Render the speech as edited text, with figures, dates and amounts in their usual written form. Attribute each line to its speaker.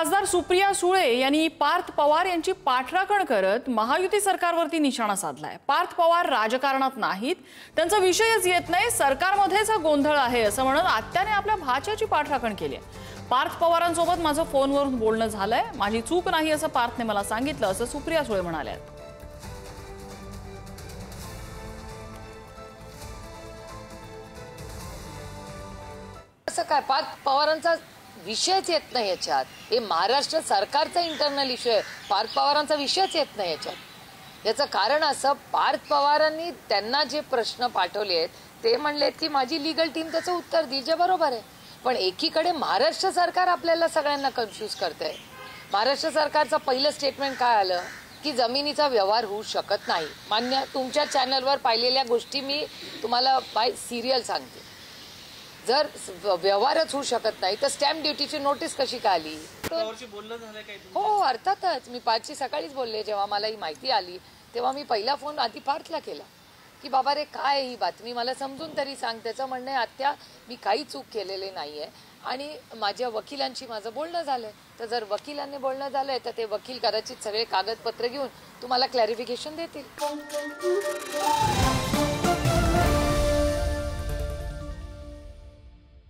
Speaker 1: खासदार सुप्रिया सुळे यांनी पार्थ पवार यांची पाठराखण करत महायुती सरकारवरती निशाणा साधलाय। पार्थ पवार राजकारणात नाहीत, त्यांचा विषयच येत नाही, सरकारमध्येच हा गोंधळ आहे असं म्हणत आत्याने आपल्या भाच्याची पाठराखण केली आहे। पार्थ पवारांसोबत माझं फोनवरून बोलणं झालंय, माझी चूक नाही असं पार्थने मला सांगितलं असं सुप्रिया सुळे म्हणाल्या।
Speaker 2: असं काय पार्थ पवारांचा विषयच येत नाही याच्यात, हे महाराष्ट्र सरकारचा इंटरनल इशू आहे, पार्थ पवारांचा विषयच येत नाही याच्यात। याचं कारण असं, पार्थ पवारांनी त्यांना जे प्रश्न पाठवले आहेत ते म्हणलेत की माझी लीगल टीम त्याचं उत्तर देईल, जे बरोबर आहे। पण एकीकडे महाराष्ट्र सरकार आपल्याला सगळ्यांना कन्फ्यूज करतंय। महाराष्ट्र सरकारचं पहिलं स्टेटमेंट काय आलं की जमिनीचा व्यवहार होऊ शकत नाही। मान्य, तुमच्या चॅनलवर पाहिलेल्या गोष्टी मी तुम्हाला बाय सिरियल सांगते। जर व्यवहारच होऊ शकत नाही तर स्टॅम्प ड्युटीची नोटीस कशी काय आली? हो, अर्थातच मी पार्थची सकाळीच बोलले, जेव्हा मला ही माहिती आली तेव्हा मी पहिला फोन आधी पार्थला केला की बाबा रे, काय ही बातमी मला समजून तरी सांग। त्याचं म्हणणं आहे आत्या मी काही चूक केलेली नाहीये आणि माझ्या वकिलांशी माझं बोलणं झालंय। तर जर वकिलांनी बोलणं झालंय तर ते वकील कदाचित सगळे कागदपत्र घेऊन तुम्हाला क्लॅरिफिकेशन देतील।